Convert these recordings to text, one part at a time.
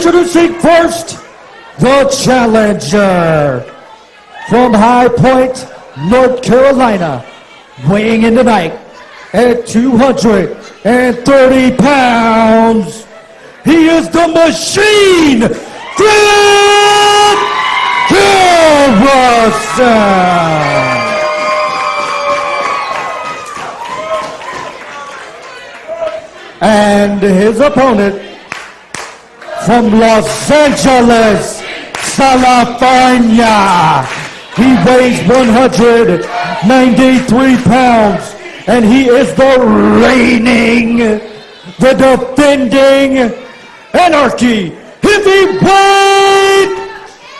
Introducing first, the challenger from High Point, North Carolina, weighing in tonight at 230 pounds. He is the machine, Griff Garrison. And his opponent from Los Angeles, California. He weighs 193 pounds, and he is the reigning, the defending Anarchy Heavyweight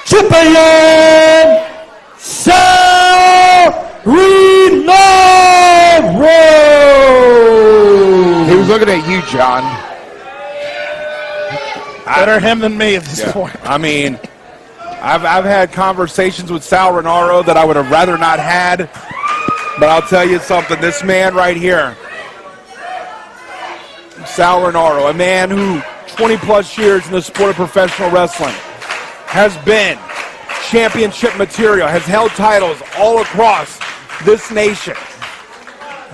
Champion, Sal Rinauro. He was looking at you, John. Better him than me at this point. I mean, I've had conversations with Sal Rinauro that I would have rather not had, but I'll tell you something. This man right here, Sal Rinauro, a man who 20-plus years in the sport of professional wrestling, has been championship material, has held titles all across this nation.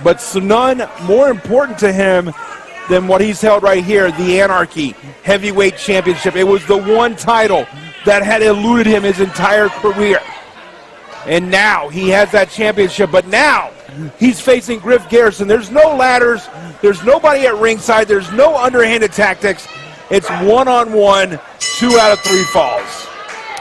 But none more important to him than what he's held right here, the Anarchy Heavyweight Championship. It was the one title that had eluded him his entire career. And now he has that championship, but now he's facing Griff Garrison. There's no ladders, there's nobody at ringside, there's no underhanded tactics. It's one-on-one, 2 out of 3 falls.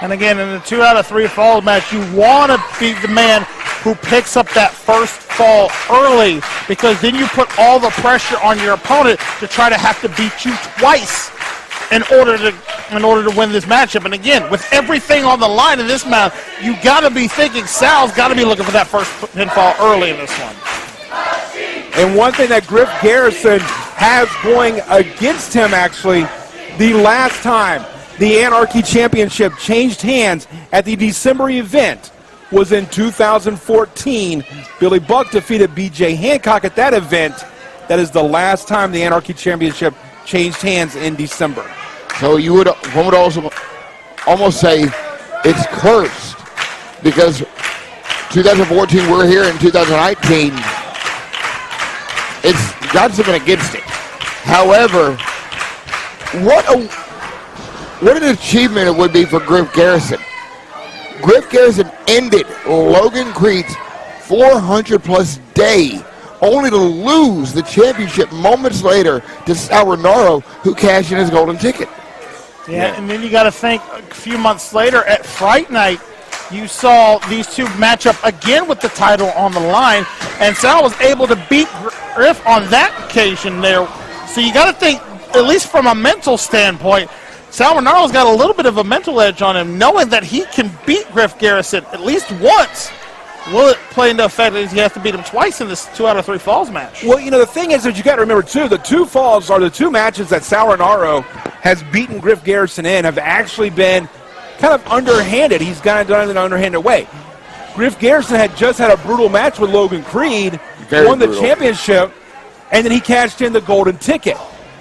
And again, in the 2 out of 3 falls match, you want to be the man who picks up that first fall early, because then you put all the pressure on your opponent to try to have to beat you twice in order to win this matchup. And again, with everything on the line in this match, you got to be thinking Sal's got to be looking for that first pinfall early in this one. And one thing that Griff Garrison has going against him, actually, the last time the Anarchy Championship changed hands at the December event was in 2014. Billy Buck defeated B.J. Hancock at that event. That is the last time the Anarchy Championship changed hands in December. So one would also almost say it's cursed, because 2014, we're here in 2019. It's got something against it. However, what an achievement it would be for Griff Garrison. Griff Garrison ended Logan Creed's 400-plus day, only to lose the championship moments later to Sal Rinauro, who cashed in his golden ticket. Yeah, and then you got to think a few months later at Fright Night, you saw these two match up again with the title on the line, and Sal was able to beat Griff on that occasion there. So you got to think, at least from a mental standpoint, Sal Rinauro's got a little bit of a mental edge on him, knowing that he can beat Griff Garrison at least once. Will it play into effect that he has to beat him twice in this 2 out of 3 falls match? Well, the thing is that you got to remember, too, the 2 falls are the 2 matches that Sal Rinauro has beaten Griff Garrison in, have actually been kind of underhanded. He's kind of done it in an underhanded way. Griff Garrison had just had a brutal match with Logan Creed, won the championship, and then he cashed in the golden ticket.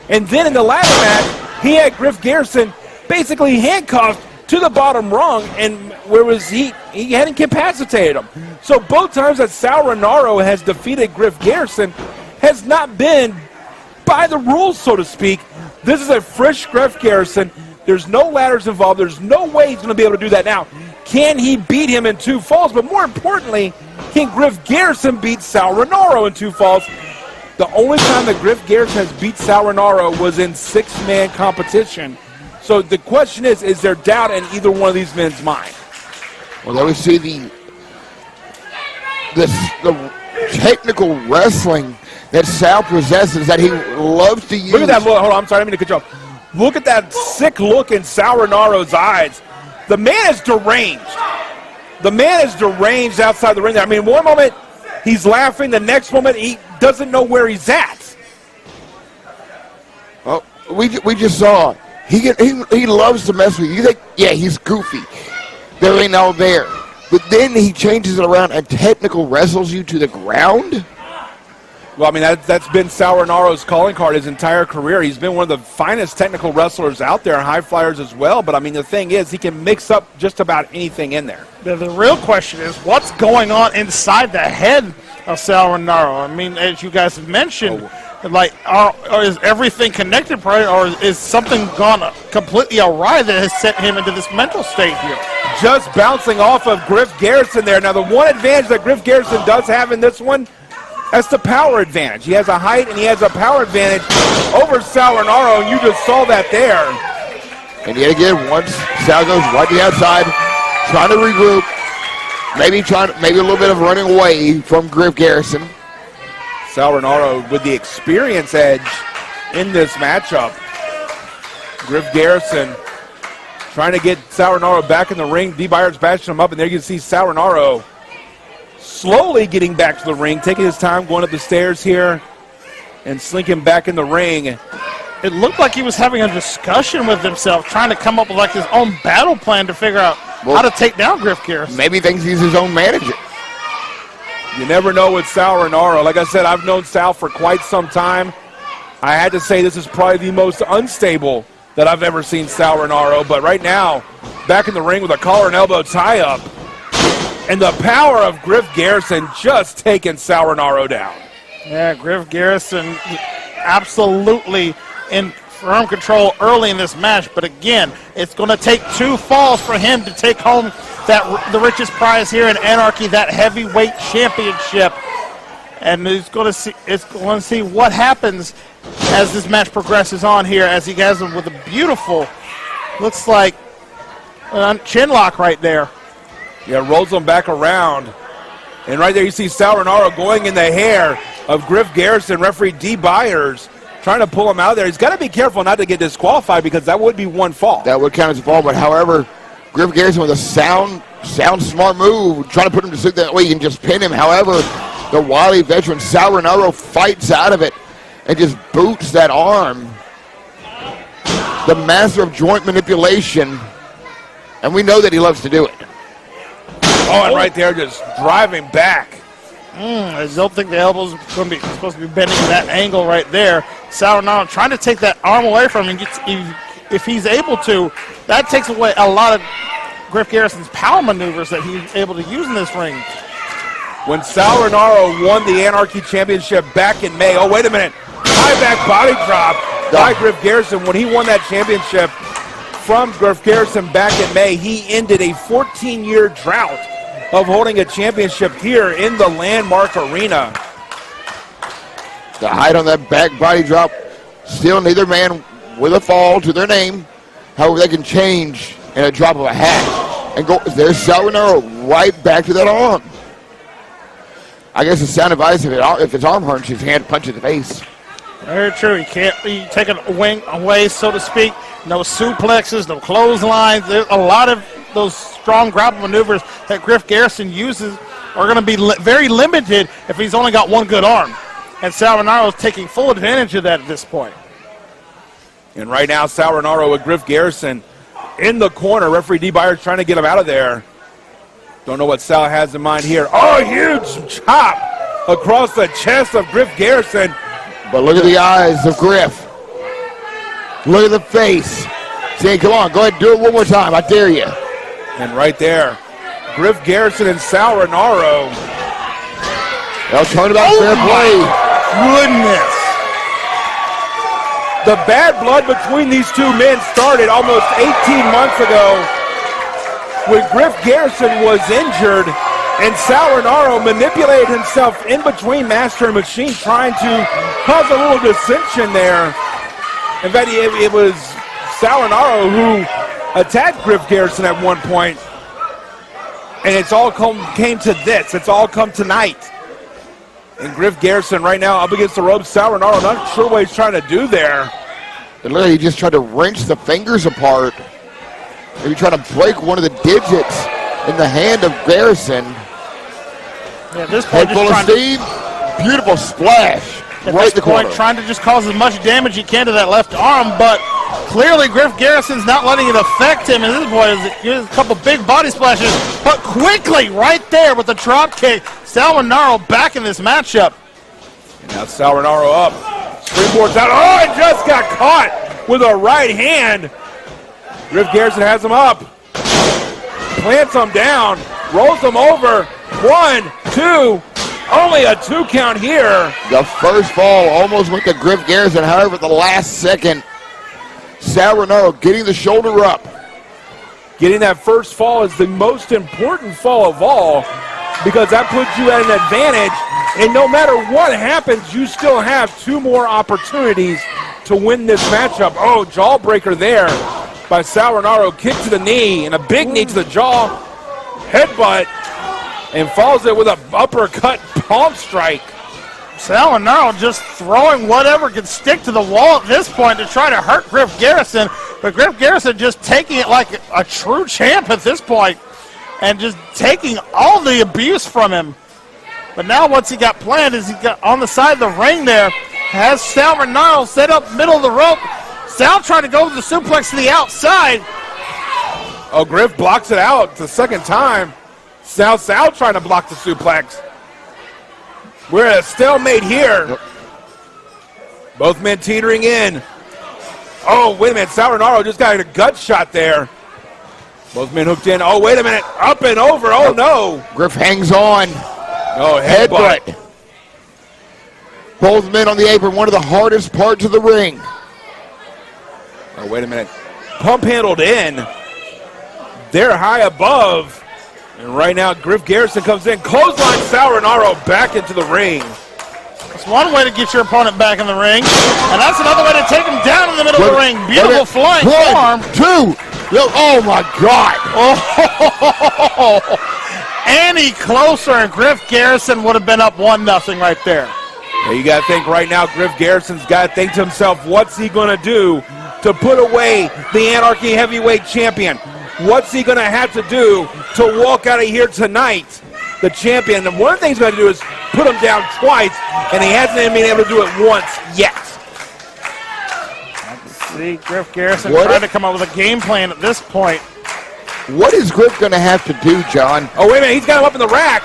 And then in the last match, he had Griff Garrison basically handcuffed to the bottom rung, and where was he had incapacitated him. So both times that Sal Rinauro has defeated Griff Garrison has not been by the rules, so to speak. This is a fresh Griff Garrison. There's no ladders involved. There's no way he's going to be able to do that now. Can he beat him in 2 falls? But more importantly, can Griff Garrison beat Sal Rinauro in 2 falls? The only time that Griff Garrison has beat Sal Rinauro was in 6-man competition. So the question is there doubt in either one of these men's mind? Well, there we see the technical wrestling that Sal possesses, that he loves to use. Look at that look. Hold on, I'm sorry, I didn't mean to cut you off. Look at that sick look in Sal Rinauro's eyes. The man is deranged. The man is deranged outside the ring. I mean, one moment he's laughing, the next moment he doesn't know where he's at. Well, we just saw he loves to mess with you. You think, yeah, he's goofy. There ain't no there. But then he changes it around and technical wrestles you to the ground. Well, I mean, that's been Sal Rinauro's calling card his entire career. He's been one of the finest technical wrestlers out there, high flyers as well. But, I mean, the thing is, he can mix up just about anything in there. The real question is, what's going on inside the head of Sal Rinauro? I mean, as you guys have mentioned, like, or is everything connected, or is something gone completely awry that has sent him into this mental state here? Just bouncing off of Griff Garrison there. Now, the one advantage that Griff Garrison does have in this one, that's the power advantage. He has a height and he has a power advantage over Sal Rinauro, and you just saw that there. And yet again, once Sal goes right to the outside, trying to regroup, maybe a little bit of running away from Griff Garrison. Sal Rinauro with the experience edge in this matchup. Griff Garrison trying to get Sal Rinauro back in the ring. Byers bashing him up, and there you can see Sal Rinauro slowly getting back to the ring, taking his time going up the stairs here and slinking back in the ring. It looked like he was having a discussion with himself, trying to come up with like his own battle plan to figure out how to take down Griff Garrison. Maybe he thinks he's his own manager. You never know with Sal Rinauro. Like I said, I've known Sal for quite some time. I had to say this is probably the most unstable that I've ever seen Sal Rinauro. But right now, back in the ring with a collar and elbow tie-up. And the power of Griff Garrison just taking Sal Rinauro down. Yeah, Griff Garrison absolutely in firm control early in this match. But again, it's going to take 2 falls for him to take home the richest prize here in Anarchy, that heavyweight championship. And it's going to see what happens as this match progresses on here, as he has him with a beautiful, looks like chin lock right there. Yeah, rolls him back around. And right there you see Sal Rinauro going in the hair of Griff Garrison, referee Byers, trying to pull him out of there. He's got to be careful not to get disqualified because that would be 1 fall. That would count as a fall, but however, Griff Garrison with a sound smart move, trying to put him to sleep that way you can just pin him. However, the wily veteran Sal Rinauro fights out of it and just boots that arm. The master of joint manipulation, and we know that he loves to do it. Oh, and right there just driving back. I don't think the elbow's supposed to be bending that angle right there. Sal Rinauro trying to take that arm away from him. If he's able to, that takes away a lot of Griff Garrison's power maneuvers that he's able to use in this ring. When Sal Rinauro won the Anarchy Championship back in May, oh, wait a minute, high back body drop by Griff Garrison. When he won that championship from Griff Garrison back in May, he ended a 14-year drought of holding a championship here in the Landmark Arena. The height on that back body drop, still neither man with a fall to their name. However, they can change in a drop of a hat. And go, there's Sal Rinauro right back to that arm. I guess it's sound advice if it's arm hurts, his hand punch in the face. Very true. He can't be taken away, so to speak. No suplexes, no clotheslines. There's a lot of those strong grapple maneuvers that Griff Garrison uses are going to be very limited if he's only got one good arm. And Sal Rinauro is taking full advantage of that at this point. And right now, Sal Rinauro with Griff Garrison in the corner. Referee Byers trying to get him out of there. Don't know what Sal has in mind here. Oh, huge chop across the chest of Griff Garrison. But look at the eyes of Griff. Look at the face. Say, come on, go ahead and do it one more time. I dare you. And right there, Griff Garrison and Sal Rinauro. They'll turn about fair play. Goodness. The bad blood between these two men started almost 18 months ago when Griff Garrison was injured and Sal Rinauro manipulated himself in between Master and Machine, trying to cause a little dissension there. In fact, it was Sal Rinauro who attacked Griff Garrison at one point, and it's all came to this. It's all come tonight. And Griff Garrison right now up against the ropes. Sal Rinauro not sure what he's trying to do there. And literally, he just tried to wrench the fingers apart. Maybe trying to break one of the digits in the hand of Garrison. Yeah, at this point, head full of steam. Beautiful splash. Right in the corner. Trying to just cause as much damage he can to that left arm, but clearly Griff Garrison's not letting it affect him. And this boy is a couple big body splashes, but quickly right there with the drop kick. Sal Rinauro back in this matchup. Now Sal Rinauro up. Springboards out. Oh, and just got caught with a right hand. Griff Garrison has him up. Plants him down. Rolls him over. 1, 2. Only a 2 count here. The first fall almost went to Griff Garrison. However, at the last second, Sal Rinauro getting the shoulder up. Getting that first fall is the most important fall of all because that puts you at an advantage. And no matter what happens, you still have 2 more opportunities to win this matchup. Oh, jawbreaker there by Sal Rinauro. Kick to the knee and a big knee to the jaw. Headbutt. And follows it with an uppercut palm strike. Sal Rinauro just throwing whatever can stick to the wall at this point to try to hurt Griff Garrison. But Griff Garrison just taking it like a true champ at this point and just taking all the abuse from him. But now what's he got planned is he got on the side of the ring there, has Sal Rinauro set up middle of the rope. Sal trying to go with the suplex to the outside. Oh, Griff blocks it out the second time. Sal trying to block the suplex. We're at a stalemate here. Both men teetering in. Oh, wait a minute. Sal Rinauro just got a gut shot there. Both men hooked in. Oh, wait a minute. Up and over. Oh, no. Griff hangs on. Oh, headbutt. Both men on the apron, one of the hardest parts of the ring. Oh, wait a minute. Pump handled in. They're high above. And right now, Griff Garrison comes in. Clothesline Sal Rinauro back into the ring. That's one way to get your opponent back in the ring. And that's another way to take him down in the middle of the ring. Beautiful flying forearm. 1, 2. Oh, my God. Oh, any closer, and Griff Garrison would have been up 1-0 right there. Yeah, you got to think right now, Griff Garrison's got to think to himself, what's he going to do to put away the Anarchy Heavyweight Champion? What's he going to have to do to walk out of here tonight, the champion? And one of the things he's going to do is put him down twice, and he hasn't even been able to do it once yet. See, Griff Garrison trying to come up with a game plan at this point. What is Griff going to have to do, John? Oh, wait a minute. He's got him up in the rack.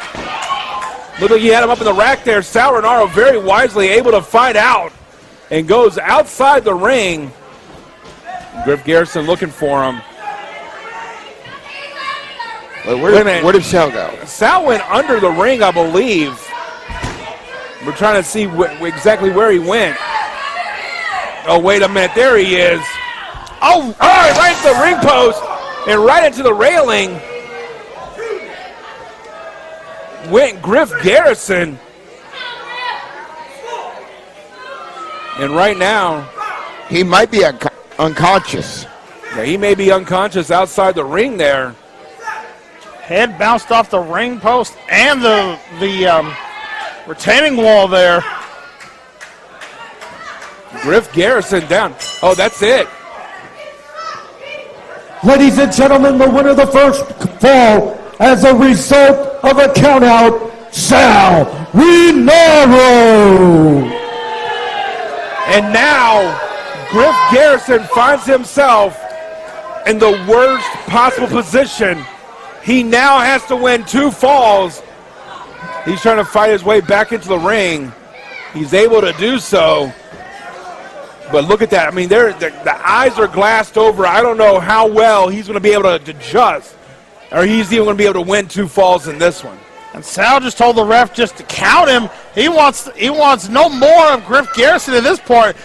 Looked like he had him up in the rack there. Sal Rinauro very wisely able to fight out and goes outside the ring. Griff Garrison looking for him. Where did Sal go? Sal went under the ring, I believe. We're trying to see exactly where he went. Oh, wait a minute. There he is. Oh, all right into the ring post and right into the railing. Went Griff Garrison. And right now, he might be unconscious. Yeah, he may be unconscious outside the ring there. Head bounced off the ring post and the retaining wall there. Griff Garrison down. Oh, that's it. Ladies and gentlemen, the winner of the first fall as a result of a countout, Sal Rinauro. And now, Griff Garrison finds himself in the worst possible position. He now has to win 2 falls. He's trying to fight his way back into the ring. He's able to do so. But look at that. I mean, the eyes are glassed over. I don't know how well he's going to be able to adjust, or he's even going to be able to win 2 falls in this one. And Sal just told the ref just to count him. He wants no more of Griff Garrison at this point.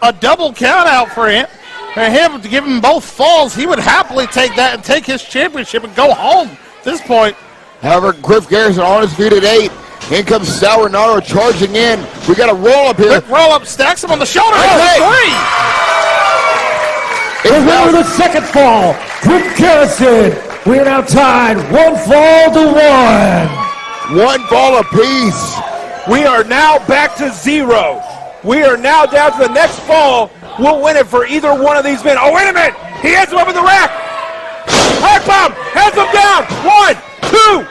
A double count out for him to give him both falls. He would happily take that and take his championship and go home at this point. However, Griff Garrison on his feet at 8. In comes Sal Rinauro charging in. We got a roll up here. Quick roll up, stacks him on the shoulder. Hey. 3. The winner of the second fall, Griff Garrison. We are now tied 1 fall to 1. 1 fall apiece. We are now back to 0. We are now down to the next fall. We'll win it for either one of these men. Oh, wait a minute. He has him up in the rack. Hard bomb. Has him down. 1, 2.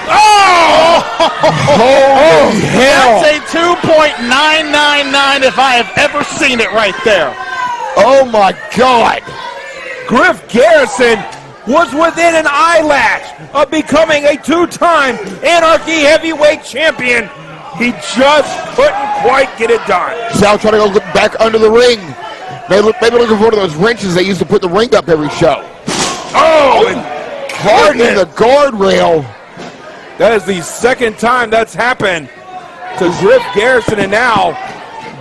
Oh! Holy hell. That's a 2.999 if I have ever seen it right there. Oh, my God. Griff Garrison was within an eyelash of becoming a 2-time Anarchy Heavyweight Champion. He just couldn't quite get it done. Sal trying to go look back under the ring. Maybe looking for one of those wrenches they used to put the ring up every show. Oh, and Hard in the guardrail. that is the second time that's happened to Griff Garrison, and now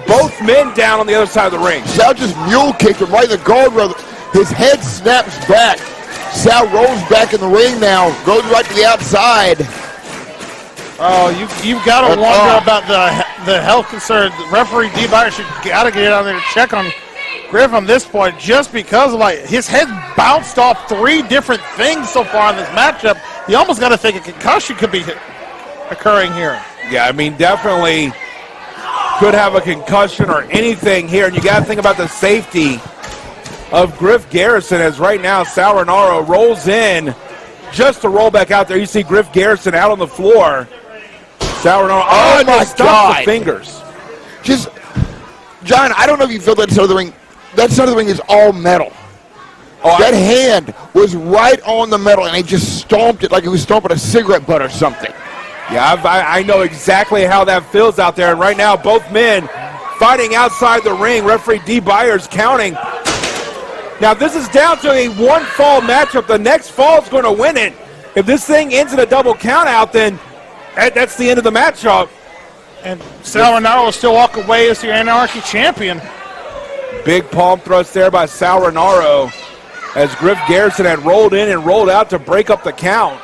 both men down on the other side of the ring. Sal just mule kicked him right in the guardrail. His head snaps back. Sal rolls back in the ring now, goes right to the outside. Oh, you've got to wonder about the health concern. Referee D. Byers should got to get out there to check on Griff on this point, just because like his head bounced off 3 different things so far in this matchup. You almost got to think a concussion could be occurring here. Yeah, I mean, definitely could have a concussion or anything here, and you got to think about the safety of Griff Garrison, as right now Sal Rinauro rolls in just to roll back out there. You see Griff Garrison out on the floor. Sal Rinauro, Oh my stops God. the fingers. Just, John, I don't know if you feel that side of the ring. That side of the ring is all metal. Oh, That hand was right on the metal, and he just stomped it like he was stomping a cigarette butt or something. Yeah, I know exactly how that feels out there. And right now, both men fighting outside the ring. Referee D. Byers counting. Now, this is down to a 1-fall matchup. The next fall is going to win it. If this thing ends in a double count out, then that's the end of the matchup. And Sal Rinauro will still walk away as your Anarchy champion. Big palm thrust there by Sal Rinauro as Griff Garrison had rolled in and rolled out to break up the count.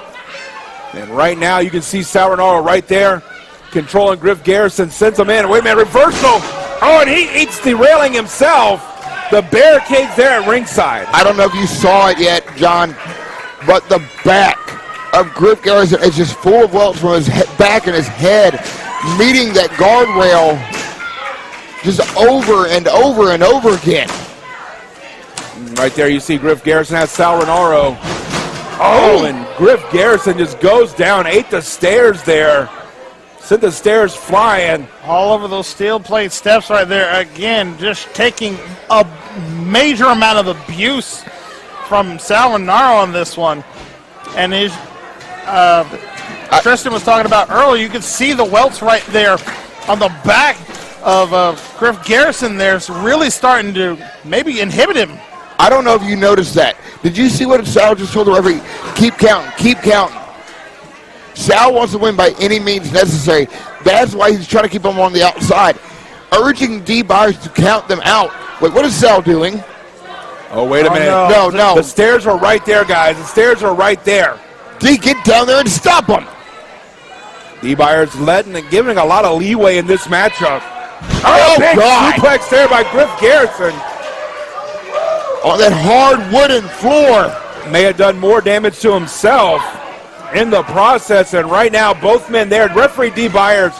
And right now you can see Sal Rinauro right there controlling Griff Garrison, sends him in. Wait a minute, reversal. Oh, and he eats the railing himself. The barricade's there at ringside. I don't know if you saw it yet, John, but the back of Griff Garrison is just full of welts from his back and his head, meeting that guardrail just over and over and over again. Right there you see Griff Garrison has Sal Rinauro. Oh, and Griff Garrison just goes down, ate the stairs there. Sent the stairs flying. All over those steel plate steps right there. Again, just taking a major amount of abuse from Sal Rinauro on this one. And his Triston was talking about earlier, you could see the welts right there on the back of Griff Garrison there. It's really starting to maybe inhibit him. I don't know if you noticed that. Did you see what Sal just told the referee? Keep counting, keep counting. Sal wants to win by any means necessary. That's why he's trying to keep them on the outside, urging D. Byers to count them out. Wait, what is Sal doing? Oh, wait a minute. No. The stairs are right there, guys. The stairs are right there. D, get down there and stop him. D. Byers letting and giving a lot of leeway in this matchup. Oh, big God. suplex there by Griff Garrison. On that hard wooden floor. May have done more damage to himself in the process, and right now both men there. Referee D. Byers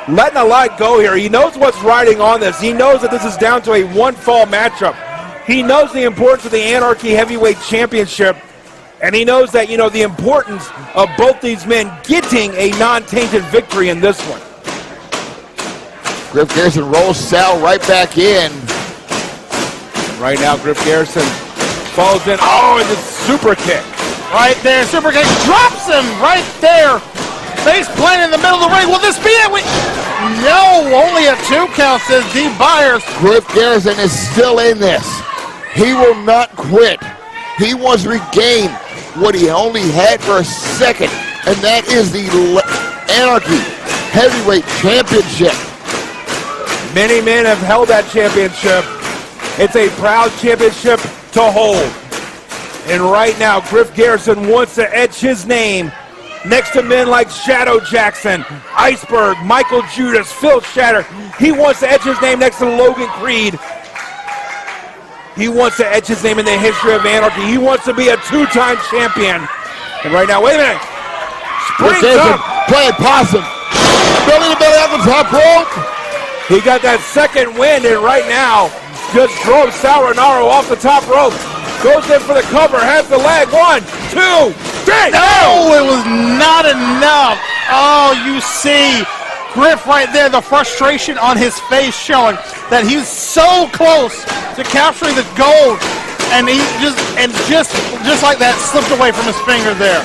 letting a lot go here. He knows what's riding on this. He knows that this is down to a 1-fall matchup. He knows the importance of the Anarchy Heavyweight Championship, and he knows that, the importance of both these men getting a non-tainted victory in this one. Griff Garrison rolls Sal right back in. Right now, Griff Garrison falls in. Oh, and the super kick. Right there, super kick drops him right there. Face plant in the middle of the ring. Will this be it? No, only a 2 count, says D. Byers. Griff Garrison is still in this. He will not quit. He wants to regain what he only had for a second, and that is the Anarchy Heavyweight Championship. Many men have held that championship. It's a proud championship to hold. And right now, Griff Garrison wants to etch his name next to men like Shadow Jackson, Iceberg, Michael Judas, Phil Shatter. He wants to etch his name next to Logan Creed. He wants to etch his name in the history of Anarchy. He wants to be a 2-time champion. And right now, wait a minute. Springs up. Playing possum. Belly to belly out the top rope. He got that second wind, and right now, just drove Sal Rinauro off the top rope. Goes in for the cover, has the leg. 1, 2, 3. No, it was not enough. Oh, you see Griff right there, the frustration on his face showing that he's so close to capturing the gold, and he just like that slipped away from his finger there.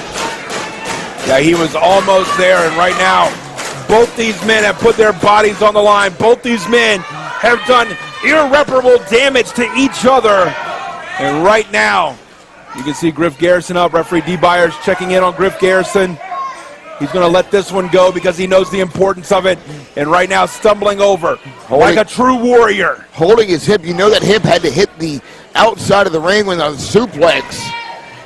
Yeah, he was almost there, and right now, Both these men have put their bodies on the line. Both these men have done irreparable damage to each other. And right now, you can see Griff Garrison up. Referee D. Byers checking in on Griff Garrison. He's going to let this one go because he knows the importance of it. And right now, stumbling over like a true warrior. Holding his hip. You know that hip had to hit the outside of the ring when on the suplex.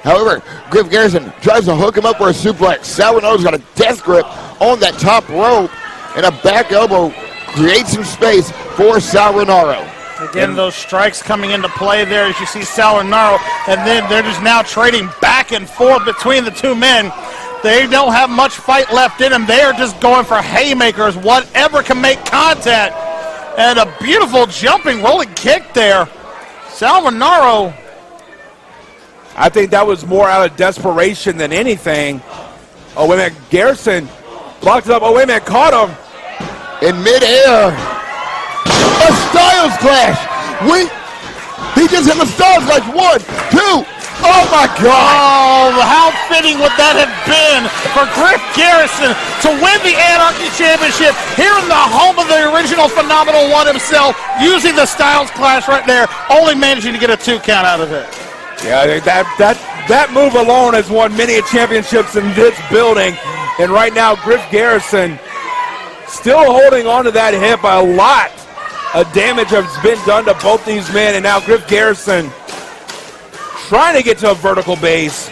However, Griff Garrison tries to hook him up for a suplex. Sal Rinauro's got a death grip on that top rope, and a back elbow creates some space for Sal Rinauro. Again, those strikes coming into play there as you see Sal Rinauro, and then they're just now trading back and forth between the two men. They don't have much fight left in them. They are just going for haymakers, whatever can make contact. And a beautiful jumping, rolling kick there. Sal Rinauro. I think that was more out of desperation than anything. Oh, wait a minute. Garrison blocked it up. Oh, wait a minute. Caught him. In midair. A Styles Clash. He just hit the Styles Clash. 1, 2. Oh, my God. Oh, how fitting would that have been for Griff Garrison to win the Anarchy Championship here in the home of the original Phenomenal One himself, using the Styles Clash right there, only managing to get a 2 count out of it. Yeah, that move alone has won many championships in this building. And right now, Griff Garrison still holding on to that hip. A lot of damage has been done to both these men. And now Griff Garrison trying to get to a vertical base.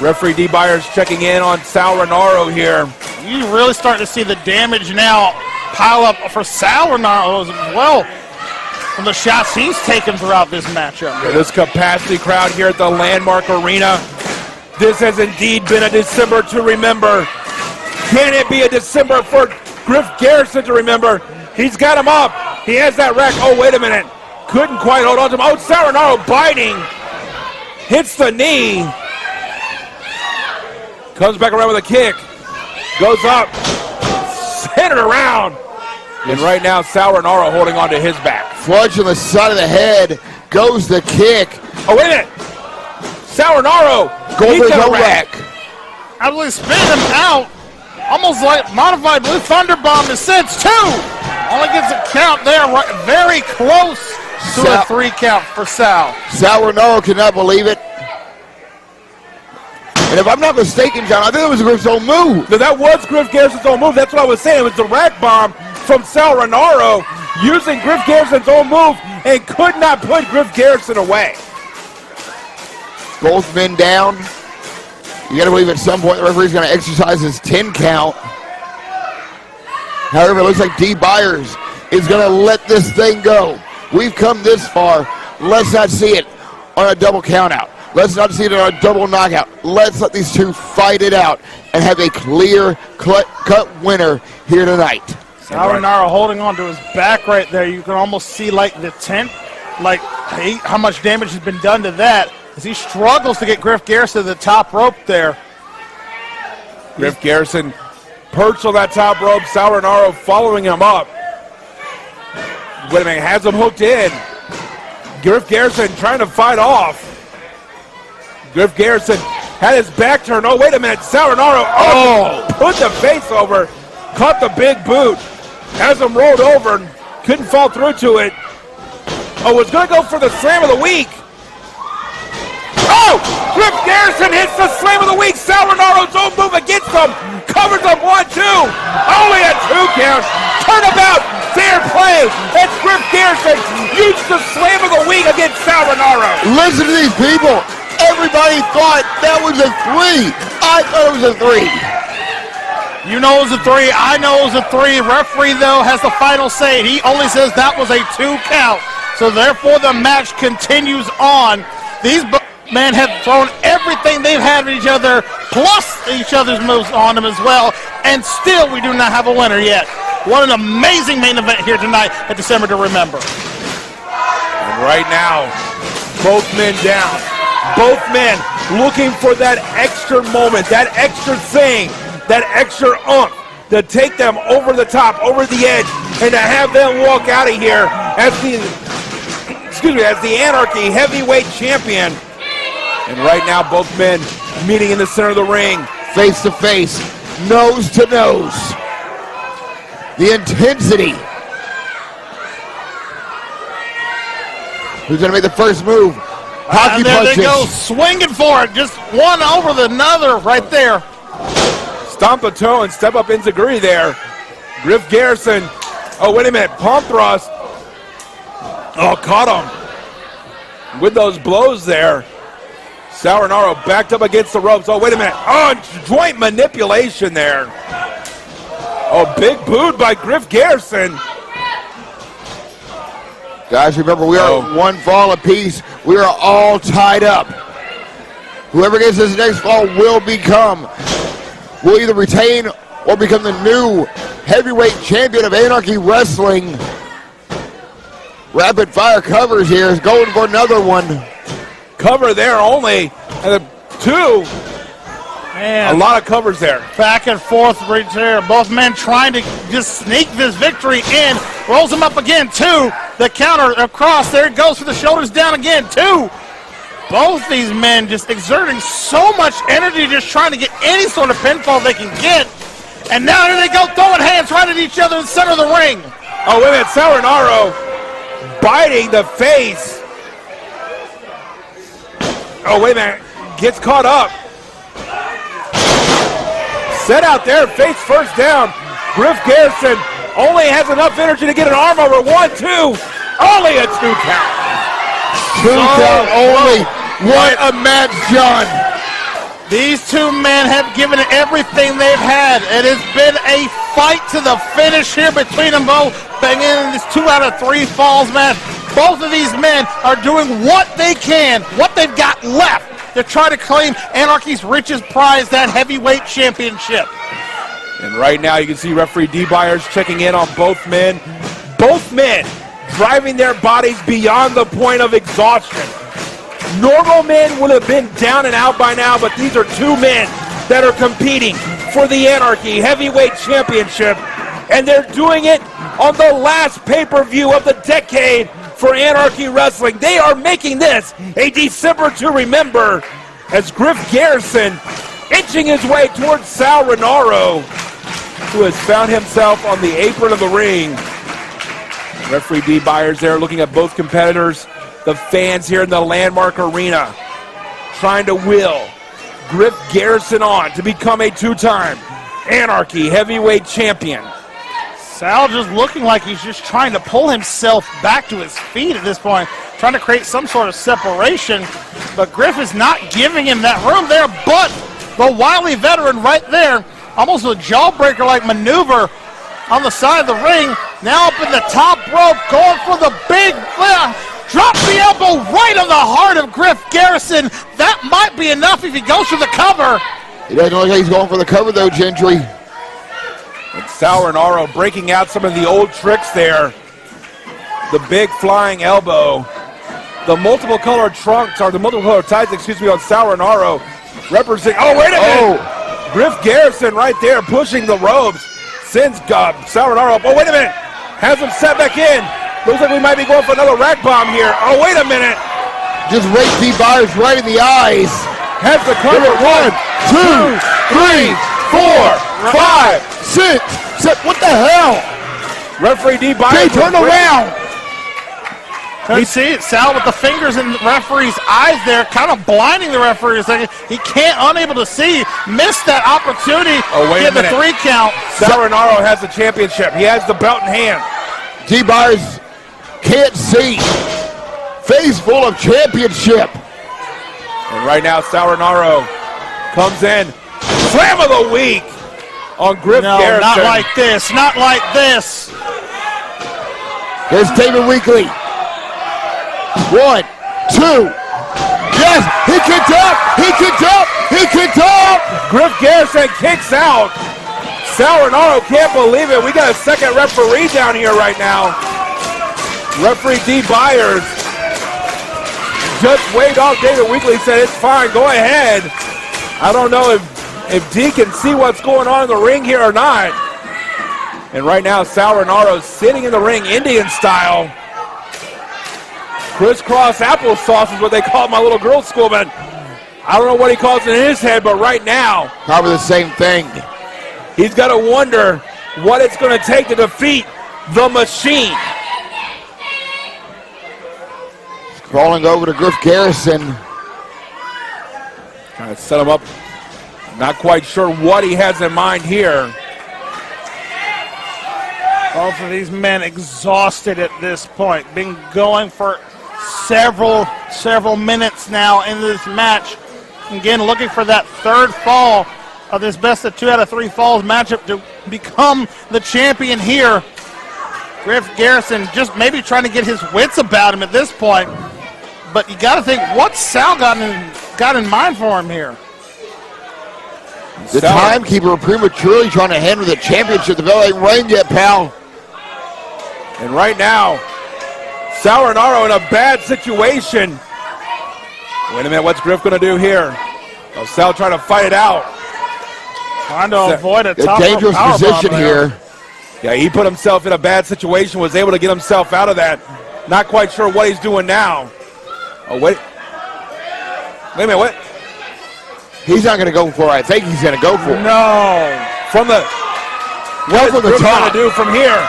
Referee D. Byers checking in on Sal Rinauro here. You really starting to see the damage now pile up for Sal Rinauro as well, from the shots he's taken throughout this matchup. This capacity crowd here at the Landmark Arena. This has indeed been a December to remember. Can it be a December for Griff Garrison to remember? He's got him up. He has that rack. Oh, wait a minute. Couldn't quite hold on to him. Oh, Sal Rinauro biting. Hits the knee. Comes back around with a kick. Goes up. Centered around. And right now, Sal Rinauro holding on to his back. Flush on the side of the head. Goes the kick. Oh, wait a minute. Sal Rinauro Going for his own rack. Absolutely spinning him out. Almost like modified Blue Thunder Bomb in sense 2. Only gets a count there. Right, very close to a 3 count for Sal. Sal Rinauro cannot believe it. And if I'm not mistaken, John, I think it was Griff's own move. No, that was Griff Garrison's own move. That's what I was saying. It was the rack bomb from Sal Rinauro using Griff Garrison's own move and could not put Griff Garrison away. Both men down. You got to believe at some point the referee's going to exercise his 10 count. However, it looks like D. Byers is going to let this thing go. We've come this far. Let's not see it on a double count out. Let's not see it on a double knockout. Let's let these two fight it out and have a clear cut winner here tonight. Sal Rinauro holding on to his back right there. You can almost see like the tent, like how much damage has been done to that as he struggles to get Griff Garrison to the top rope there. Griff Garrison perched on that top rope. Sal Rinauro following him up. Wait a minute, has him hooked in. Griff Garrison trying to fight off. Griff Garrison had his back turned. Oh, wait a minute. Sal Rinauro put the face over, caught the big boot, has him rolled over, and couldn't fall through to it. Oh, was going to go for the slam of the week. Oh, Griff Garrison hits the slam of the week. Sal Rinauro's own move against him. Covers him 1-2. Only a 2 count. Turnabout. Fair play. That's Griff Garrison used the slam of the week against Sal Rinauro. Listen to these people. Everybody thought that was a 3. I thought it was a 3. You know it was a 3. I know it was a 3. Referee, though, has the final say. He only says that was a 2 count. So, therefore, the match continues on. These men have thrown everything they've had at each other, plus each other's moves on them as well. And still, we do not have a winner yet. What an amazing main event here tonight at December to remember. And right now, both men down. Both men looking for that extra moment, that extra thing, that extra oomph to take them over the top, over the edge, and to have them walk out of here as the Anarchy heavyweight champion. And right now, both men meeting in the center of the ring. Face to face, nose to nose. the intensity. Who's going to make the first move? Hockey And there punches. they go, swinging for it. Just one over the other right there. Stomp a toe and step up enziguri there. Griff Garrison. Oh, wait a minute. Palm thrust. Oh, caught him with those blows there. Sal Rinauro backed up against the ropes. Oh, wait a minute. Oh, joint manipulation there. Oh, big boot by Griff Garrison. Guys, remember, we are one fall apiece. We are all tied up. Whoever gets this next fall will either retain or become the new heavyweight champion of Anarchy Wrestling. Rapid fire covers here is going for another one. Cover there only. And the two. Man, a lot of covers there. Back and forth right there. Both men trying to just sneak this victory in. Rolls him up again, two. The counter across. There it goes for the shoulders down again, two. Both these men just exerting so much energy, just trying to get any sort of pinfall they can get. And now here they go, throwing hands right at each other in the center of the ring. Oh, wait a minute. Sal Rinauro biting the face. Oh, wait a minute. Gets caught up. Set out there, face first down. Griff Garrison only has enough energy to get an arm over. 1-2. Only a 2 count. 2 count only. What a match, John. These two men have given it everything they've had. It has been a fight to the finish here between them both. Banging in this 2 out of 3 falls match. Both of these men are doing what they can, what they've got left, to try to claim Anarchy's richest prize, that heavyweight championship. And right now you can see referee Byers checking in on both men. Both men driving their bodies beyond the point of exhaustion. Normal men would have been down and out by now, but these are two men that are competing for the Anarchy Heavyweight Championship, and they're doing it on the last pay-per-view of the decade for Anarchy Wrestling. They are making this a December to remember, as Griff Garrison inching his way towards Sal Rinauro, who has found himself on the apron of the ring. Referee Byers there looking at both competitors. The fans here in the Landmark Arena trying to will Griff Garrison on to become a 2-time Anarchy Heavyweight Champion. Sal just looking like he's just trying to pull himself back to his feet at this point, trying to create some sort of separation, but Griff is not giving him that room there, but the wily veteran right there, almost a jawbreaker-like maneuver on the side of the ring, now up in the top rope, going for the big drop the elbow right on the heart of Griff Garrison. That might be enough if he goes for the cover. He doesn't look like he's going for the cover though, Gentry. And Sal Rinauro breaking out some of the old tricks there. The big flying elbow. The multiple color trunks, or the multiple color tights, on Sal Rinauro. Representing, oh, wait a minute. Griff Garrison right there pushing the ropes. Sends Sal Rinauro up. Oh, wait a minute. Has him set back in. Looks like we might be going for another rack bomb here. Oh, wait a minute. Just raked Byers right in the eyes. Has the cover. 1, 2, 3, 4, 5, 6, 7. What the hell? Referee Byers. They turn around. You see it, Sal with the fingers in the referee's eyes there, kind of blinding the referee a second. He unable to see, missed that opportunity. Oh, wait a minute. The 3 count. Sal Rinauro has the championship. He has the belt in hand. Byers can't see. Face full of championship. And right now, Sal Rinauro comes in. Slam of the week on Griff Garrison. Not like this. Not like this. Here's David Weakley. 1, 2. Yes, he kicked up. He kicked up. He kicked up. Griff Garrison kicks out. Sal Rinauro can't believe it. We got a second referee down here right now. Referee Byers just waved off David Weakley, said it's fine, go ahead. I don't know if D can see what's going on in the ring here or not. And right now, Sal Rinauro sitting in the ring, Indian style. Crisscross applesauce is what they call my little girl's school, but I don't know what he calls it in his head, but right now, probably the same thing. He's got to wonder what it's going to take to defeat the Machine. Crawling over to Griff Garrison. Trying to set him up. Not quite sure what he has in mind here. Both of these men exhausted at this point. Been going for several minutes now in this match. Again, looking for that third fall of this best of 2 out of 3 falls matchup to become the champion here. Griff Garrison just maybe trying to get his wits about him at this point. But you got to think, what's Sal got in mind for him here? The timekeeper prematurely trying to handle the championship. The bell ain't rang yet, pal. And right now, Sal Rinauro in a bad situation. Wait a minute, what's Griff going to do here? Oh, Sal trying to fight it out. Trying to avoid a top dangerous rope position powerbomb here. Yeah, he put himself in a bad situation, was able to get himself out of that. Not quite sure what he's doing now. Oh, wait. Wait a minute, what? He's not going to go for it. I think he's going to go for it. No. From the, what is Griff going to do from here?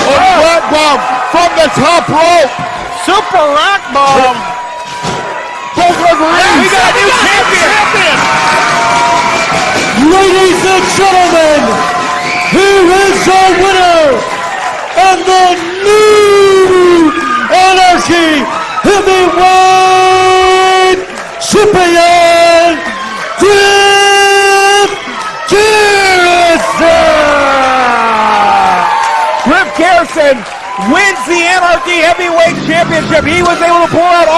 Flat bomb from the top rope. Super rock bomb. Both referees. We got a new champion. Ladies and gentlemen, here is our winner and the new Anarchy Heavyweight Champion, Griff Garrison! Griff Garrison wins the Anarchy Heavyweight Championship. He was able to pull out all